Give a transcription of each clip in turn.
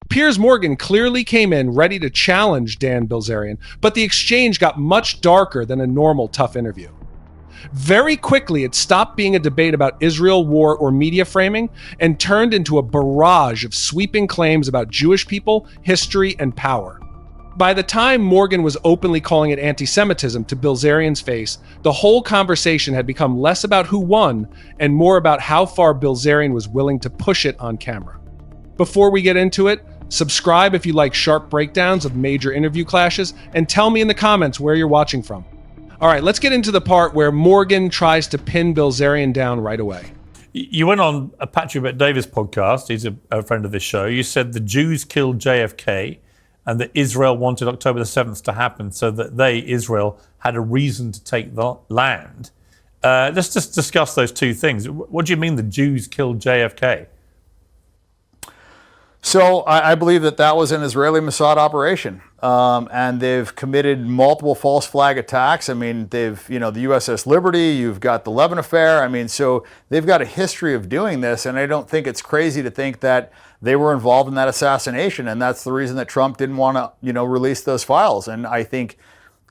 Piers Morgan clearly came in ready to challenge Dan Bilzerian, but the exchange got much darker than a normal tough interview. Very quickly, it stopped being a debate about Israel, war, or media framing and turned into a barrage of sweeping claims about Jewish people, history, and power. By the time Morgan was openly calling it antisemitism to Bilzerian's face, the whole conversation had become less about who won and more about how far Bilzerian was willing to push it on camera. Before we get into it, subscribe if you like sharp breakdowns of major interview clashes, and tell me in the comments where you're watching from. All right, let's get into the part where Morgan tries to pin Bilzerian down right away. You went on a Patrick Bet-Davis podcast, he's a friend of this show. You said the Jews killed JFK and that Israel wanted October the 7th to happen so that they, Israel, had a reason to take the land. Let's just discuss those two things. What do you mean the Jews killed JFK? So I believe that was an Israeli Mossad operation, and they've committed multiple false flag attacks. I mean, the USS Liberty, you've got the Levin affair. I mean, so they've got a history of doing this, and I don't think it's crazy to think that they were involved in that assassination, and that's the reason that Trump didn't want to, release those files. And I think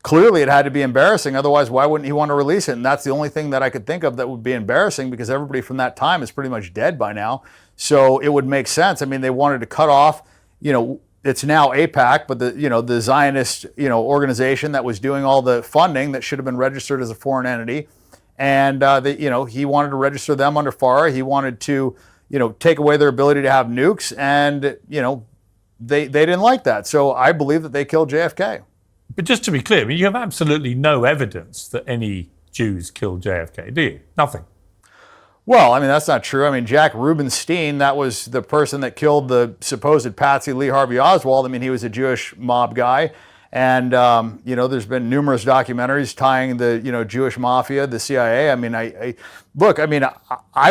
clearly it had to be embarrassing. Otherwise, why wouldn't he want to release it? And that's the only thing that I could think of that would be embarrassing, because everybody from that time is pretty much dead by now. So it would make sense. I mean, they wanted to cut off, it's now AIPAC, but the Zionist, organization that was doing all the funding that should have been registered as a foreign entity. And, he wanted to register them under FARA. He wanted to, take away their ability to have nukes. And, they didn't like that. So I believe that they killed JFK. But just to be clear, I mean, you have absolutely no evidence that any Jews killed JFK, do you? Nothing. Well, I mean, that's not true. I mean, Jack Rubenstein, that was the person that killed the supposed Patsy Lee Harvey Oswald. I mean, he was a Jewish mob guy. And, there's been numerous documentaries tying the, Jewish mafia, the CIA. I mean, I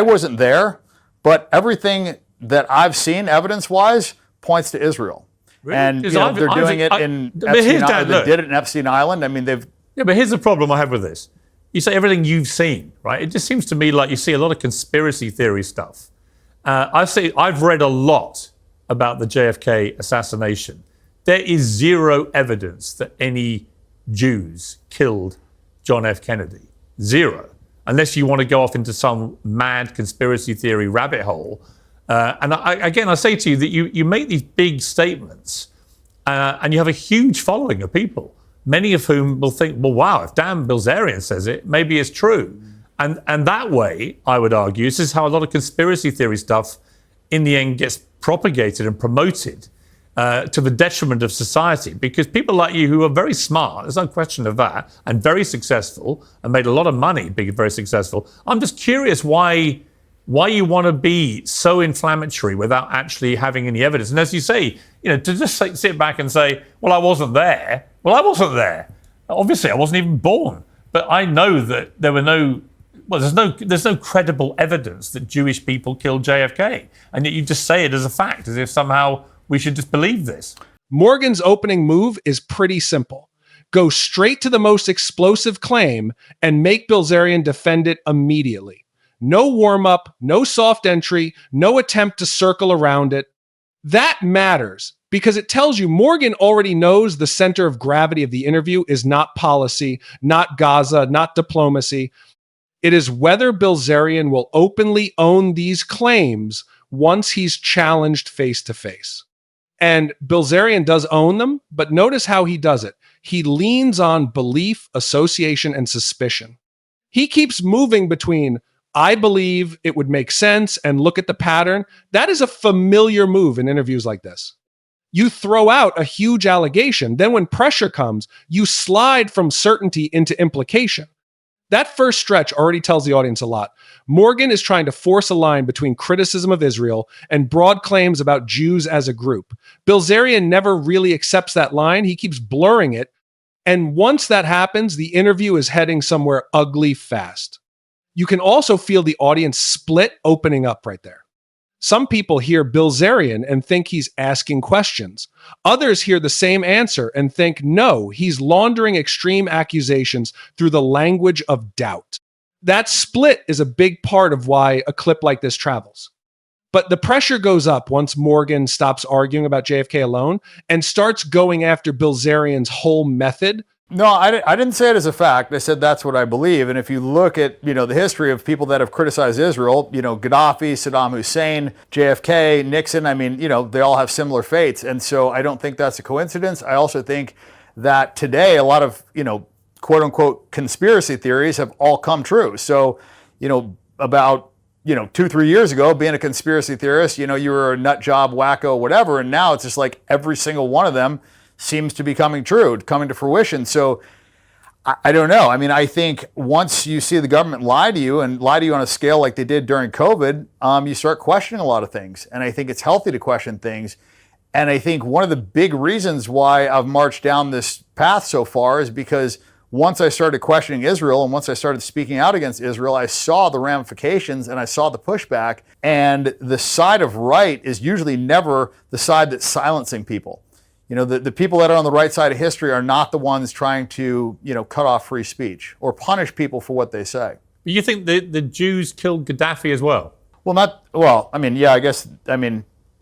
wasn't there, but everything that I've seen evidence-wise points to Israel. Really? And they're doing it in Epstein Island. They did it in Epstein Island. I mean, Yeah, but here's the problem I have with this. You say everything you've seen, right? It just seems to me like you see a lot of conspiracy theory stuff. I've read a lot about the JFK assassination. There is zero evidence that any Jews killed John F. Kennedy. Zero. Unless you want to go off into some mad conspiracy theory rabbit hole. I say to you that you make these big statements and you have a huge following of people, many of whom will think, well, wow, if Dan Bilzerian says it, maybe it's true. And that way, I would argue, this is how a lot of conspiracy theory stuff in the end gets propagated and promoted to the detriment of society. Because people like you who are very smart, there's no question of that, and very successful, and made a lot of money being very successful. I'm just curious why you want to be so inflammatory without actually having any evidence. And as you say, to just sit back and say, well, I wasn't there. Well, I wasn't there. Obviously, I wasn't even born. But I know that there's no credible evidence that Jewish people killed JFK. And yet you just say it as a fact, as if somehow we should just believe this. Morgan's opening move is pretty simple. Go straight to the most explosive claim and make Bilzerian defend it immediately. No warm-up, no soft entry, no attempt to circle around it. That matters because it tells you Morgan already knows the center of gravity of the interview is not policy, not Gaza, not diplomacy. It is whether Bilzerian will openly own these claims once he's challenged face-to-face. And Bilzerian does own them, but notice how he does it. He leans on belief, association, and suspicion. He keeps moving between I believe it would make sense and look at the pattern. That is a familiar move in interviews like this. You throw out a huge allegation. Then when pressure comes, you slide from certainty into implication. That first stretch already tells the audience a lot. Morgan is trying to force a line between criticism of Israel and broad claims about Jews as a group. Bilzerian never really accepts that line. He keeps blurring it. And once that happens, the interview is heading somewhere ugly fast. You can also feel the audience split opening up right there. Some people hear Bilzerian and think he's asking questions. Others hear the same answer and think, no, he's laundering extreme accusations through the language of doubt. That split is a big part of why a clip like this travels. But the pressure goes up once Morgan stops arguing about JFK alone and starts going after Bilzerian's whole method. No, I didn't say it as a fact. I said that's what I believe. And if you look at, the history of people that have criticized Israel, Gaddafi, Saddam Hussein, JFK, Nixon, they all have similar fates. And so I don't think that's a coincidence. I also think that today a lot of, quote unquote conspiracy theories have all come true. So, about 2-3 years ago, being a conspiracy theorist, you were a nut job, wacko, whatever. And now it's just like every single one of them seems to be coming true, coming to fruition. So I don't know. I think once you see the government lie to you and lie to you on a scale like they did during COVID, you start questioning a lot of things. And I think it's healthy to question things. And I think one of the big reasons why I've marched down this path so far is because once I started questioning Israel and once I started speaking out against Israel, I saw the ramifications and I saw the pushback. And the side of right is usually never the side that's silencing people. The people that are on the right side of history are not the ones trying to, cut off free speech or punish people for what they say. You think the Jews killed Gaddafi as well?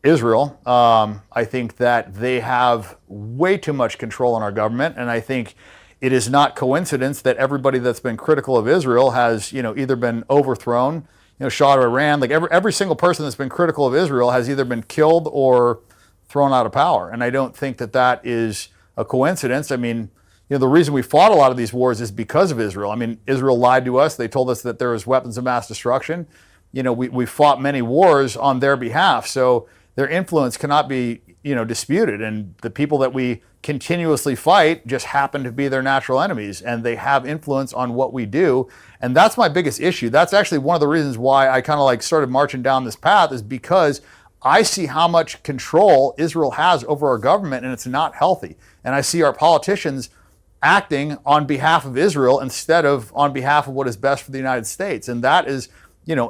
Israel. I think that they have way too much control in our government. And I think it is not coincidence that everybody that's been critical of Israel has, either been overthrown, Shah of Iran, like every single person that's been critical of Israel has either been killed or thrown out of power. And I don't think that is a coincidence. The reason we fought a lot of these wars is because of Israel. Israel lied to us. They told us that there was weapons of mass destruction. We fought many wars on their behalf. So their influence cannot be, disputed. And the people that we continuously fight just happen to be their natural enemies. And they have influence on what we do. And that's my biggest issue. That's actually one of the reasons why I kind of started marching down this path, is because I see how much control Israel has over our government, and it's not healthy. And I see our politicians acting on behalf of Israel instead of on behalf of what is best for the United States. And that is,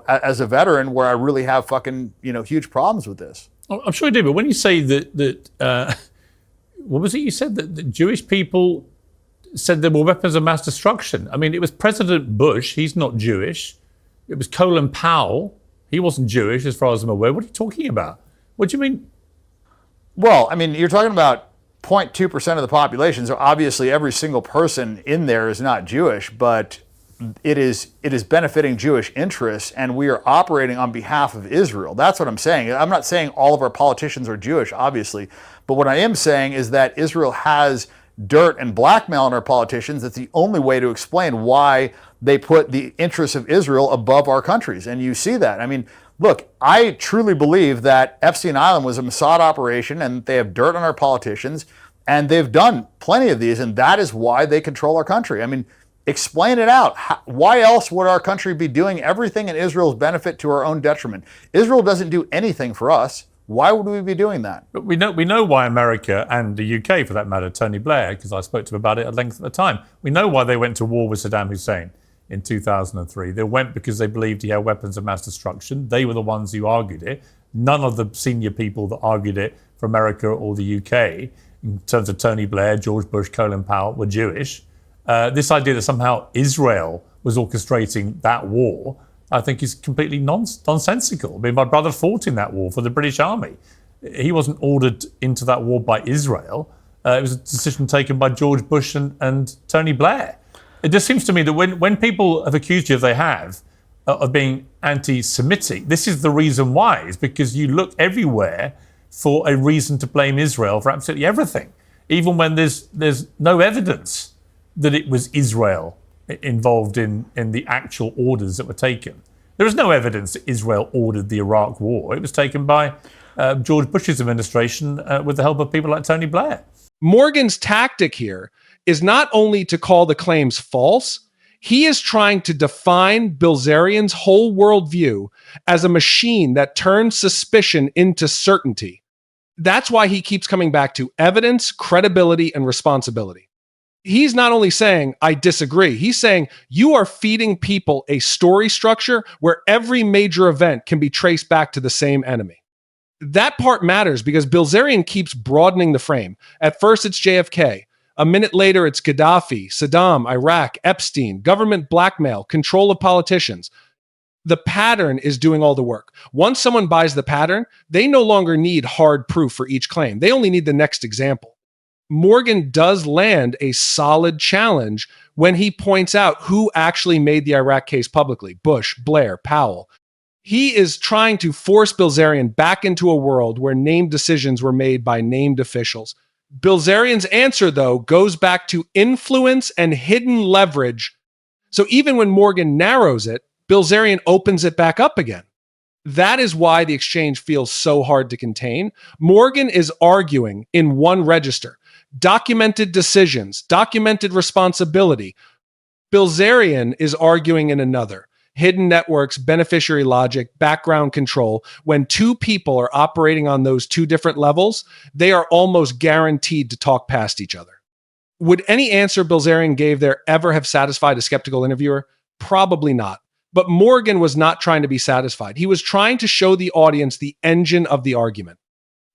as a veteran, where I really have fucking, huge problems with this. I'm sure you do, but when you say that what was it you said? That Jewish people said there were weapons of mass destruction. It was President Bush. He's not Jewish. It was Colin Powell. He wasn't Jewish, as far as I'm aware. What are you talking about? What do you mean? Well, you're talking about 0.2% of the population. So obviously every single person in there is not Jewish, but it is benefiting Jewish interests, and we are operating on behalf of Israel. That's what I'm saying. I'm not saying all of our politicians are Jewish, obviously, but what I am saying is that Israel has dirt and blackmail on our politicians. That's the only way to explain why they put the interests of Israel above our countries. And you see that. Look, I truly believe that Epstein Island was a Mossad operation, and they have dirt on our politicians, and they've done plenty of these, and that is why they control our country. Explain it out. Why else would our country be doing everything in Israel's benefit to our own detriment? Israel doesn't do anything for us. Why would we be doing that? But we know why America, and the UK for that matter, Tony Blair, because I spoke to him about it at length at the time, we know why they went to war with Saddam Hussein in 2003. They went because they believed he had weapons of mass destruction. They were the ones who argued it. None of the senior people that argued it for America or the UK, in terms of Tony Blair, George Bush, Colin Powell, were Jewish. This idea that somehow Israel was orchestrating that war, I think, is completely nonsensical. My brother fought in that war for the British Army. He wasn't ordered into that war by Israel. It was a decision taken by George Bush and Tony Blair. It just seems to me that when people have accused you, if they have, of being anti-Semitic, this is the reason why. It's because you look everywhere for a reason to blame Israel for absolutely everything, even when there's no evidence that it was Israel involved in the actual orders that were taken. There is no evidence that Israel ordered the Iraq war. It was taken by George Bush's administration with the help of people like Tony Blair. Morgan's tactic here is not only to call the claims false, he is trying to define Bilzerian's whole worldview as a machine that turns suspicion into certainty. That's why he keeps coming back to evidence, credibility, and responsibility. He's not only saying, I disagree, he's saying you are feeding people a story structure where every major event can be traced back to the same enemy. That part matters because Bilzerian keeps broadening the frame. At first, it's JFK. A minute later, it's Gaddafi, Saddam, Iraq, Epstein, government blackmail, control of politicians. The pattern is doing all the work. Once someone buys the pattern, they no longer need hard proof for each claim. They only need the next example. Morgan does land a solid challenge when he points out who actually made the Iraq case publicly: Bush, Blair, Powell. He is trying to force Bilzerian back into a world where named decisions were made by named officials. Bilzerian's answer, though, goes back to influence and hidden leverage. So even when Morgan narrows it, Bilzerian opens it back up again. That is why the exchange feels so hard to contain. Morgan is arguing in one register: documented decisions, documented responsibility. Bilzerian is arguing in another: hidden networks, beneficiary logic, background control. When two people are operating on those two different levels, they are almost guaranteed to talk past each other. Would any answer Bilzerian gave there ever have satisfied a skeptical interviewer? Probably not. But Morgan was not trying to be satisfied. He was trying to show the audience the engine of the argument.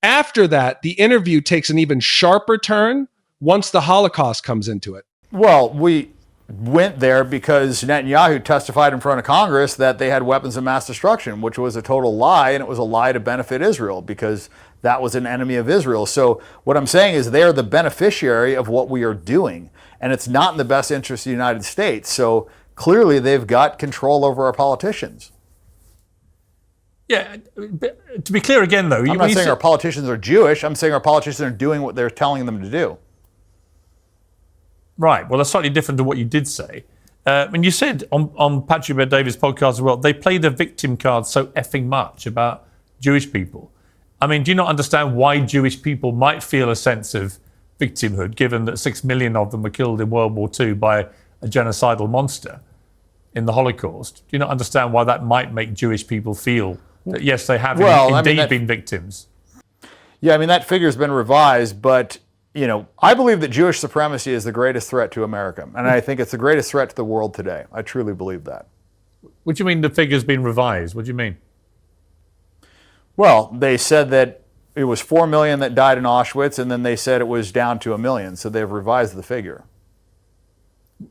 After that, the interview takes an even sharper turn once the Holocaust comes into it. Well, we went there because Netanyahu testified in front of Congress that they had weapons of mass destruction, which was a total lie, and it was a lie to benefit Israel because that was an enemy of Israel. So what I'm saying is they're the beneficiary of what we are doing, and it's not in the best interest of the United States. So clearly they've got control over our politicians. Yeah, to be clear again, though, I'm not saying our politicians are Jewish. I'm saying our politicians are doing what they're telling them to do. Right. Well, that's slightly different to what you did say. And you said on Patrick Bet-David's podcast as well, they play the victim card so effing much about Jewish people. I mean, do you not understand why Jewish people might feel a sense of victimhood, given that 6 million of them were killed in World War II by a genocidal monster in the Holocaust? Do you not understand why that might make Jewish people feel that, yes, they have indeed been victims? Yeah, I mean, that figure's been revised, but you know, I believe that Jewish supremacy is the greatest threat to America, and I think it's the greatest threat to the world today. I truly believe that. What do you mean the figure's been revised? What do you mean? Well, they said that it was 4 million that died in Auschwitz, and then they said it was down to 1 million, so they've revised the figure.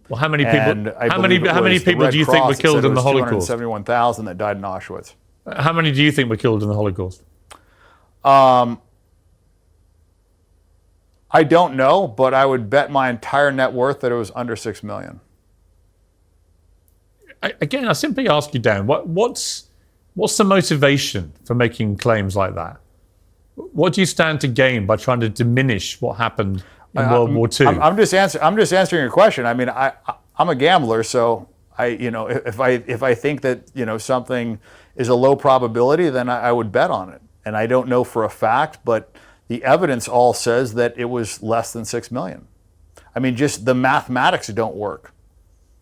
Well, how many people? How many people do you think were killed in the Holocaust? 271,000 that died in Auschwitz. How many do you think were killed in the Holocaust? I don't know, but I would bet my entire net worth that it was under 6 million. Again, I simply ask you, Dan, what's the motivation for making claims like that? What do you stand to gain by trying to diminish what happened in World War II? I'm just answering your question. I mean, I'm a gambler, so if I think that something is a low probability, then I would bet on it. And I don't know for a fact, but the evidence all says that it was less than 6 million. I mean, just the mathematics don't work.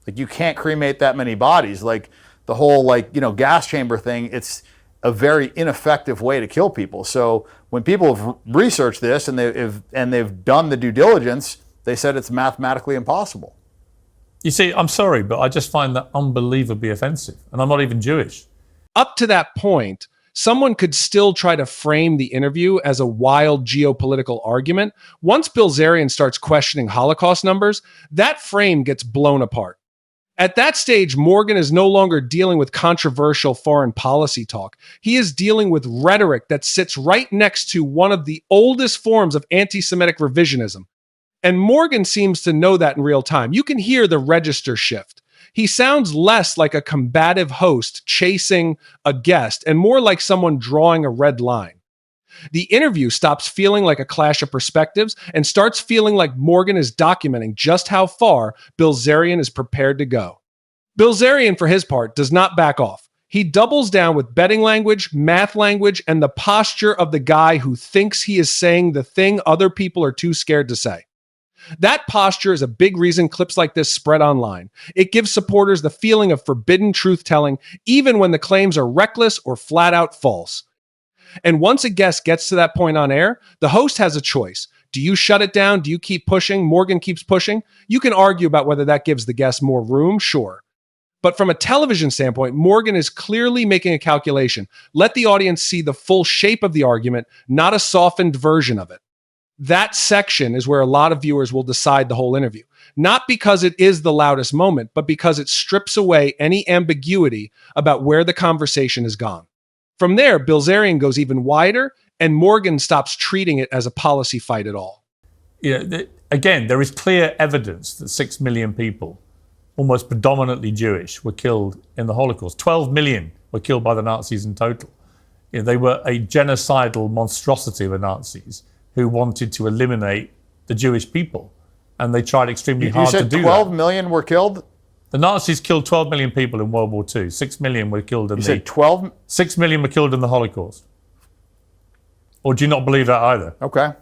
Like, you can't cremate that many bodies. Like, the whole gas chamber thing, it's a very ineffective way to kill people. So when people have researched this and they've done the due diligence, they said it's mathematically impossible. You see, I'm sorry, but I just find that unbelievably offensive, and I'm not even Jewish. Up to that point, someone could still try to frame the interview as a wild geopolitical argument. Once Bilzerian starts questioning Holocaust numbers, that frame gets blown apart. At that stage, Morgan is no longer dealing with controversial foreign policy talk. He is dealing with rhetoric that sits right next to one of the oldest forms of anti-Semitic revisionism. And Morgan seems to know that in real time. You can hear the register shift. He sounds less like a combative host chasing a guest and more like someone drawing a red line. The interview stops feeling like a clash of perspectives and starts feeling like Morgan is documenting just how far Bilzerian is prepared to go. Bilzerian, for his part, does not back off. He doubles down with betting language, math language, and the posture of the guy who thinks he is saying the thing other people are too scared to say. That posture is a big reason clips like this spread online. It gives supporters the feeling of forbidden truth-telling, even when the claims are reckless or flat out false. And once a guest gets to that point on air, the host has a choice. Do you shut it down? Do you keep pushing? Morgan keeps pushing. You can argue about whether that gives the guest more room, sure. But from a television standpoint, Morgan is clearly making a calculation. Let the audience see the full shape of the argument, not a softened version of it. That section is where a lot of viewers will decide the whole interview. not because it is the loudest moment, but because it strips away any ambiguity about where the conversation has gone. From there, Bilzerian goes even wider, and Morgan stops treating it as a policy fight at all. Again, there is clear evidence that 6 million people, almost predominantly Jewish, were killed in the Holocaust. 12 million were killed by the Nazis in total. They were a genocidal monstrosity of the Nazis who wanted to eliminate the Jewish people. And they tried extremely hard to do that. You said 12 million were killed? The Nazis killed 12 million people in World War II. 6 million were killed in You said 12? 6 million were killed in the Holocaust. Or do you not believe that either? Okay.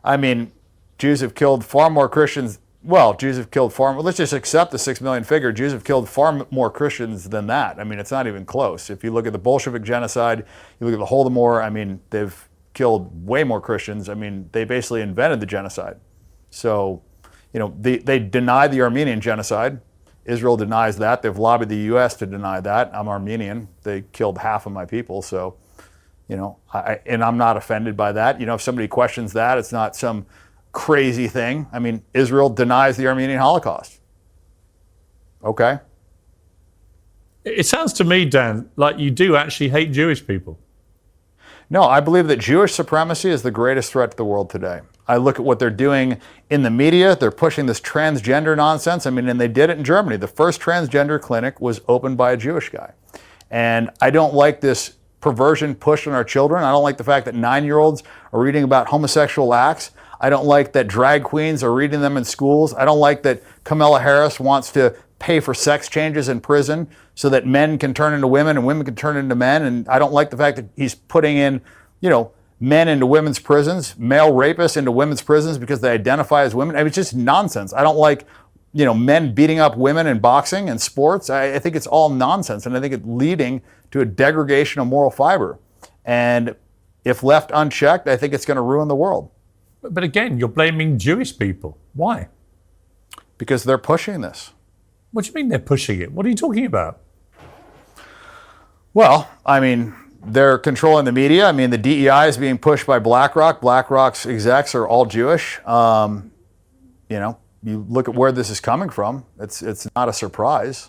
I mean, Jews have killed far more Christians. Well, Jews have killed far more. Let's just accept the 6 million figure. Jews have killed far more Christians than that. I mean, it's not even close. If you look at the Bolshevik genocide, you look at the Holodomor, I mean, they've killed way more Christians. I mean, they basically invented the genocide. So, they deny the Armenian genocide. Israel denies that. They've lobbied the U.S. to deny that. I'm Armenian. They killed half of my people. So, and I'm not offended by that. If somebody questions that, it's not some crazy thing. I mean, Israel denies the Armenian Holocaust. Okay. It sounds to me, Dan, like you do actually hate Jewish people. No, I believe that Jewish supremacy is the greatest threat to the world today. I look at what they're doing in the media. They're pushing this transgender nonsense. I mean, and they did it in Germany. The first transgender clinic was opened by a Jewish guy. And I don't like this perversion pushed on our children. I don't like the fact that 9-year-olds are reading about homosexual acts. I don't like that drag queens are reading them in schools. I don't like that Kamala Harris wants to pay for sex changes in prison so that men can turn into women and women can turn into men. And I don't like the fact that he's putting in, men into women's prisons, male rapists into women's prisons because they identify as women. I mean, it's just nonsense. I don't like, men beating up women in boxing and sports. I think it's all nonsense. And I think it's leading to a degradation of moral fiber. And if left unchecked, I think it's going to ruin the world. But again, you're blaming Jewish people. Why? Because they're pushing this. What do you mean they're pushing it? What are you talking about? Well, I mean, they're controlling the media. I mean, the DEI is being pushed by BlackRock. BlackRock's execs are all Jewish. You look at where this is coming from. It's not a surprise.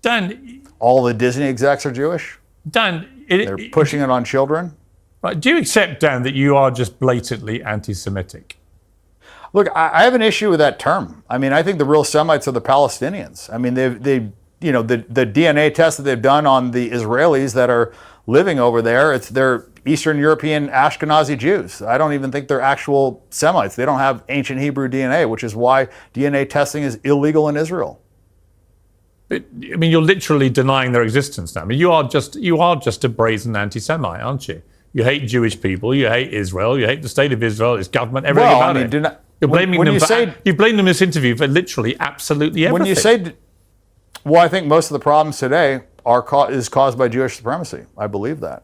Dan, all the Disney execs are Jewish. Dan, they're pushing it on children. Right? Do you accept, Dan, that you are just blatantly anti-Semitic? Look, I have an issue with that term. I mean, I think the real Semites are the Palestinians. I mean, the DNA tests that they've done on the Israelis that are living over there, they're Eastern European Ashkenazi Jews. I don't even think they're actual Semites. They don't have ancient Hebrew DNA, which is why DNA testing is illegal in Israel. I mean, you're literally denying their existence now. I mean, you are just a brazen anti-Semite, aren't you? You hate Jewish people. You hate Israel. You hate the state of Israel, its government, everything about it. You're blaming them. You blame them in this interview for literally absolutely everything. When you say, well, I think most of the problems today is caused by Jewish supremacy. I believe that.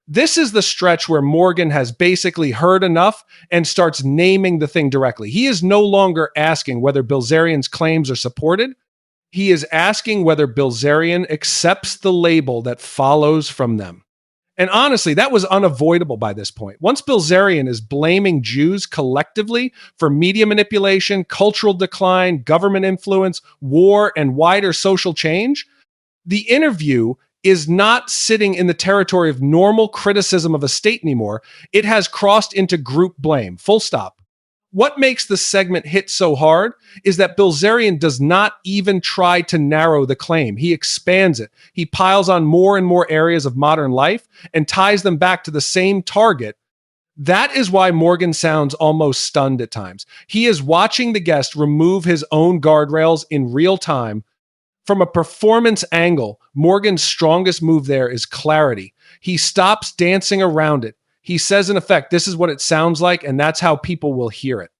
This is the stretch where Morgan has basically heard enough and starts naming the thing directly. He is no longer asking whether Bilzerian's claims are supported. He is asking whether Bilzerian accepts the label that follows from them. And honestly, that was unavoidable by this point. Once Bilzerian is blaming Jews collectively for media manipulation, cultural decline, government influence, war, and wider social change, the interview is not sitting in the territory of normal criticism of a state anymore. It has crossed into group blame, full stop. What makes the segment hit so hard is that Bilzerian does not even try to narrow the claim. He expands it. He piles on more and more areas of modern life and ties them back to the same target. That is why Morgan sounds almost stunned at times. He is watching the guest remove his own guardrails in real time. From a performance angle, Morgan's strongest move there is clarity. He stops dancing around it. He says, in effect, this is what it sounds like, and that's how people will hear it.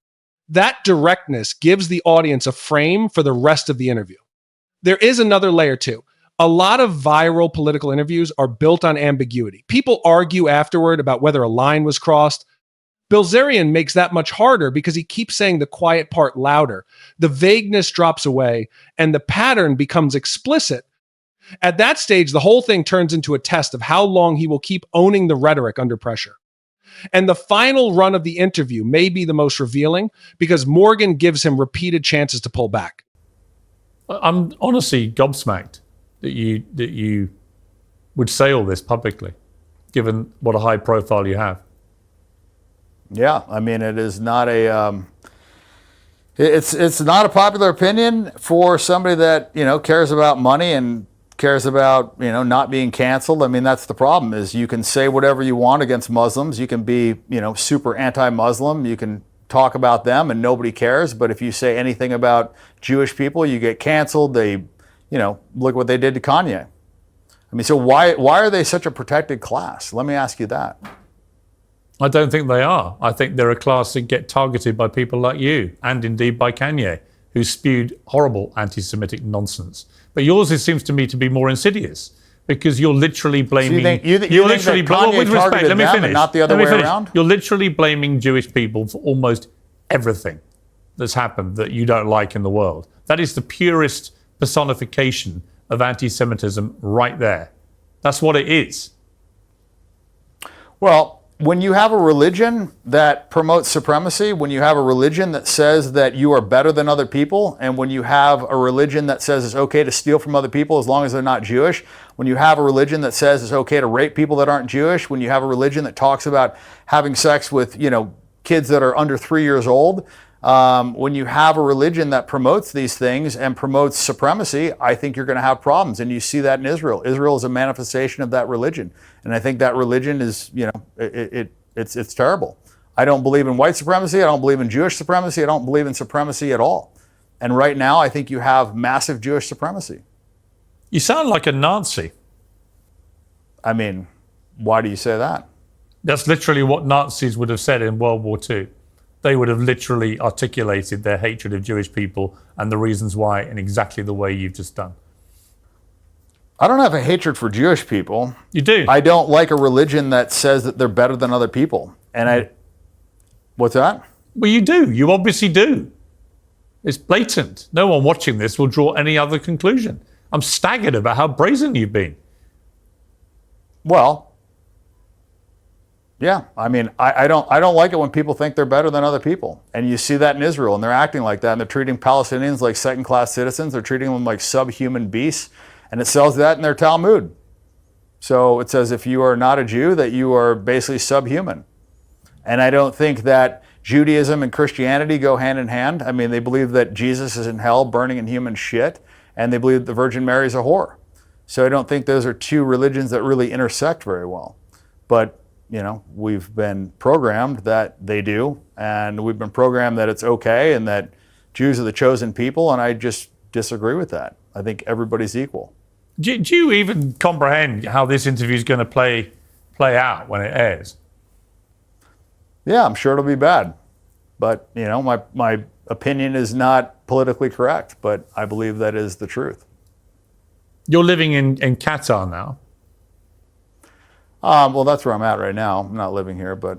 That directness gives the audience a frame for the rest of the interview. There is another layer too. A lot of viral political interviews are built on ambiguity. People argue afterward about whether a line was crossed. Bilzerian makes that much harder because he keeps saying the quiet part louder. The vagueness drops away, and the pattern becomes explicit. At that stage, the whole thing turns into a test of how long he will keep owning the rhetoric under pressure. And the final run of the interview may be the most revealing because Morgan gives him repeated chances to pull back. I'm honestly gobsmacked that you would say all this publicly, given what a high profile you have. Yeah, I mean, it is not a it's not a popular opinion for somebody that, you know, cares about money and cares about, you know, not being canceled. I mean, that's the problem, is you can say whatever you want against Muslims. You can be, you know, super anti-Muslim. You can talk about them and nobody cares. But if you say anything about Jewish people, you get canceled. They, you know, look what they did to Kanye. I mean, so why are they such a protected class? Let me ask you that. I don't think they are. I think they're a class that get targeted by people like you, and indeed by Kanye, who spewed horrible anti-Semitic nonsense. But yours, it seems to me, to be more insidious, because you're literally blaming. So you think that Kanye targeted them and not the other way around? You're literally blaming Jewish people for almost everything that's happened that you don't like in the world. That is the purest personification of anti-Semitism right there. That's what it is. Well, when you have a religion that promotes supremacy, when you have a religion that says that you are better than other people, and when you have a religion that says it's okay to steal from other people as long as they're not Jewish, when you have a religion that says it's okay to rape people that aren't Jewish, when you have a religion that talks about having sex with, you know, kids that are under 3 years old, when you have a religion that promotes these things and promotes supremacy, I think you're going to have problems. And you see that in Israel. Israel is a manifestation of that religion. And I think that religion is, you know, it's terrible. I don't believe in white supremacy. I don't believe in Jewish supremacy. I don't believe in supremacy at all. And right now, I think you have massive Jewish supremacy. You sound like a Nazi. I mean, why do you say that? That's literally what Nazis would have said in World War II. They would have literally articulated their hatred of Jewish people and the reasons why in exactly the way you've just done. I don't have a hatred for Jewish people. You do? I don't like a religion that says that they're better than other people. And what's that? Well, you do. You obviously do. It's blatant. No one watching this will draw any other conclusion. I'm staggered about how brazen you've been. Well, yeah, I mean, I don't like it when people think they're better than other people. And you see that in Israel, and they're acting like that, and they're treating Palestinians like second-class citizens. They're treating them like subhuman beasts, and it sells that in their Talmud. So it says if you are not a Jew, that you are basically subhuman. And I don't think that Judaism and Christianity go hand in hand. I mean, they believe that Jesus is in hell burning in human shit, and they believe the Virgin Mary is a whore. So I don't think those are two religions that really intersect very well. But you know, we've been programmed that they do, and we've been programmed that it's okay and that Jews are the chosen people, and I just disagree with that. I think everybody's equal. Do you even comprehend how this interview is going to play out when it airs? Yeah, I'm sure it'll be bad. But, you know, my opinion is not politically correct, but I believe that is the truth. You're living in Qatar now. Well, that's where I'm at right now. I'm not living here, but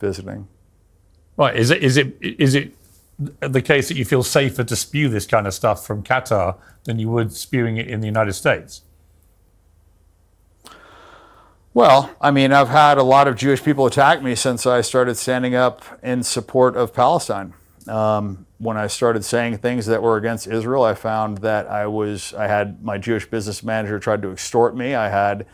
visiting. Right. Is it the case that you feel safer to spew this kind of stuff from Qatar than you would spewing it in the United States? Well, I mean, I've had a lot of Jewish people attack me since I started standing up in support of Palestine. When I started saying things that were against Israel, I found that I had my Jewish business manager tried to extort me. I had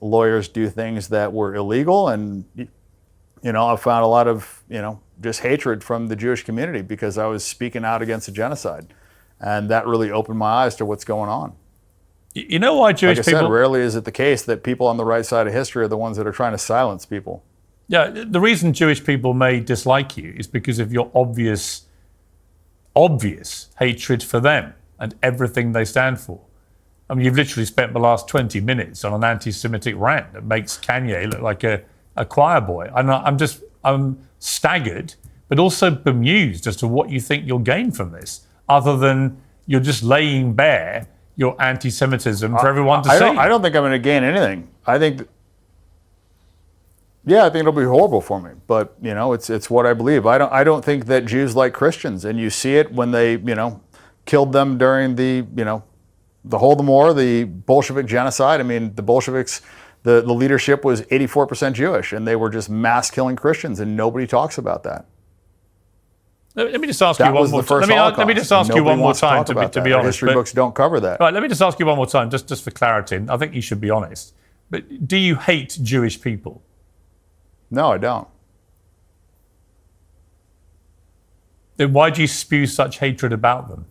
lawyers do things that were illegal, and you know, I found a lot of, you know, just hatred from the Jewish community because I was speaking out against a genocide, and that really opened my eyes to what's going on. You know why Jewish people? Like I said, rarely is it the case that people on the right side of history are the ones that are trying to silence people. Yeah, the reason Jewish people may dislike you is because of your obvious hatred for them and everything they stand for. I mean, you've literally spent the last 20 minutes on an anti-Semitic rant that makes Kanye look like a choir boy. I'm staggered, but also bemused as to what you think you'll gain from this, other than you're just laying bare your anti-Semitism for everyone to see. I don't think I'm going to gain anything. I think it'll be horrible for me. But you know, it's what I believe. I don't think that Jews like Christians, and you see it when they, you know, killed them during the, you know, the Holodomor, the Bolshevik genocide. I mean, the Bolsheviks the leadership was 84% Jewish, and they were just mass killing Christians, and nobody talks about that. Let me just ask you one more time. Let me just ask you one more time to be honest. History books don't cover that. Right, let me just ask you one more time, just for clarity. And I think you should be honest. But do you hate Jewish people? No, I don't. Then why do you spew such hatred about them?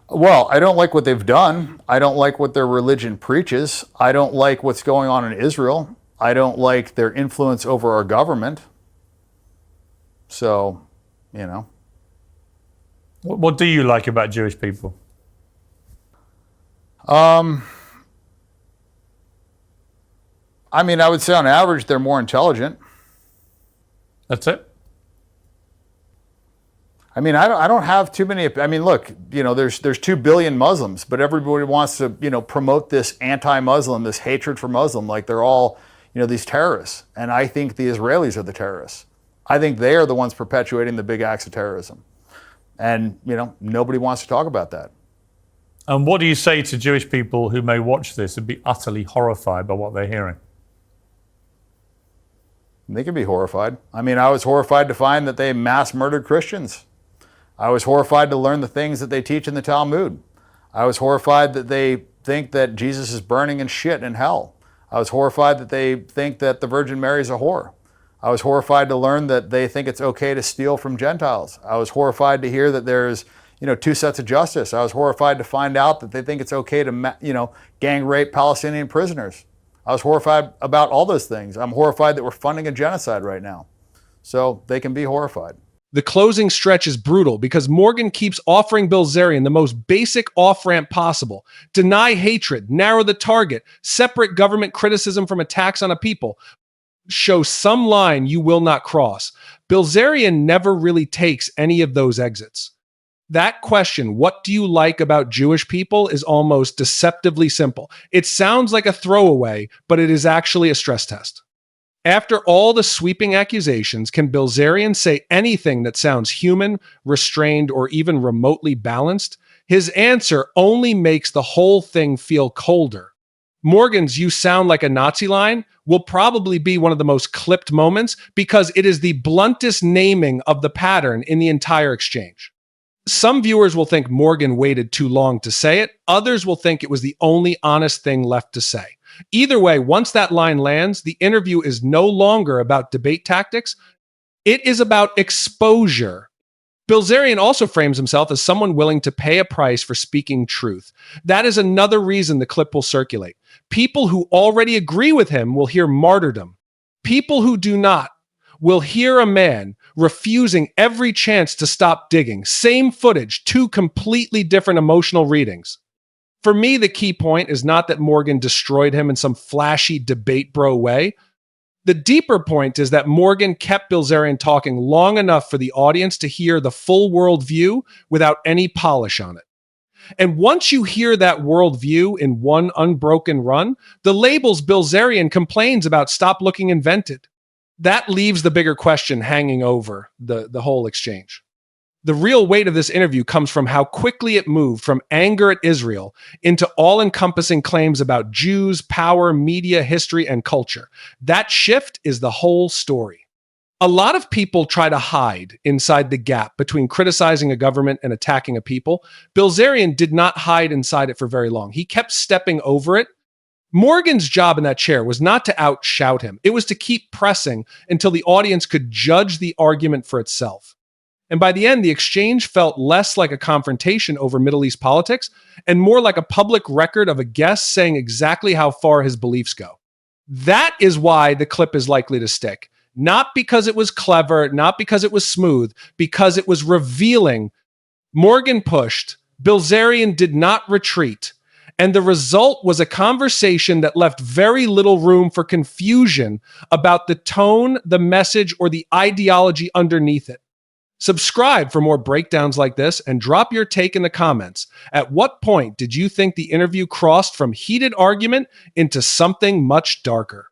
Well, I don't like what they've done. I don't like what their religion preaches. I don't like what's going on in Israel. I don't like their influence over our government. So, you know. What do you like about Jewish people? I mean, I would say on average, they're more intelligent. That's it? I mean, I don't have too many. I mean, look, you know, there's 2 billion Muslims, but everybody wants to, you know, promote this anti-Muslim, this hatred for Muslim, like they're all, you know, these terrorists. And I think the Israelis are the terrorists. I think they are the ones perpetuating the big acts of terrorism. And, you know, nobody wants to talk about that. And what do you say to Jewish people who may watch this and be utterly horrified by what they're hearing? They can be horrified. I mean, I was horrified to find that they mass murdered Christians. I was horrified to learn the things that they teach in the Talmud. I was horrified that they think that Jesus is burning in shit in hell. I was horrified that they think that the Virgin Mary is a whore. I was horrified to learn that they think it's okay to steal from Gentiles. I was horrified to hear that there's, you know, 2 sets of justice. I was horrified to find out that they think it's okay to, you know, gang rape Palestinian prisoners. I was horrified about all those things. I'm horrified that we're funding a genocide right now. So they can be horrified. The closing stretch is brutal because Morgan keeps offering Bilzerian the most basic off-ramp possible. Deny hatred, narrow the target, separate government criticism from attacks on a people. Show some line you will not cross. Bilzerian never really takes any of those exits. That question, what do you like about Jewish people, is almost deceptively simple. It sounds like a throwaway, but it is actually a stress test. After all the sweeping accusations, can Bilzerian say anything that sounds human, restrained, or even remotely balanced? His answer only makes the whole thing feel colder. Morgan's "you sound like a Nazi" line will probably be one of the most clipped moments because it is the bluntest naming of the pattern in the entire exchange. Some viewers will think Morgan waited too long to say it. Others will think it was the only honest thing left to say. Either way, once that line lands, the interview is no longer about debate tactics. It is about exposure. Bilzerian also frames himself as someone willing to pay a price for speaking truth. That is another reason the clip will circulate. People who already agree with him will hear martyrdom. People who do not will hear a man refusing every chance to stop digging. Same footage, 2 completely different emotional readings. For me, the key point is not that Morgan destroyed him in some flashy debate bro way. The deeper point is that Morgan kept Bilzerian talking long enough for the audience to hear the full worldview without any polish on it. And once you hear that worldview in one unbroken run, the labels Bilzerian complains about stop looking invented. That leaves the bigger question hanging over the whole exchange. The real weight of this interview comes from how quickly it moved from anger at Israel into all-encompassing claims about Jews, power, media, history, and culture. That shift is the whole story. A lot of people try to hide inside the gap between criticizing a government and attacking a people. Bilzerian did not hide inside it for very long. He kept stepping over it. Morgan's job in that chair was not to outshout him. It was to keep pressing until the audience could judge the argument for itself. And by the end, the exchange felt less like a confrontation over Middle East politics and more like a public record of a guest saying exactly how far his beliefs go. That is why the clip is likely to stick. Not because it was clever, not because it was smooth, because it was revealing. Morgan pushed, Bilzerian did not retreat, and the result was a conversation that left very little room for confusion about the tone, the message, or the ideology underneath it. Subscribe for more breakdowns like this and drop your take in the comments. At what point did you think the interview crossed from heated argument into something much darker?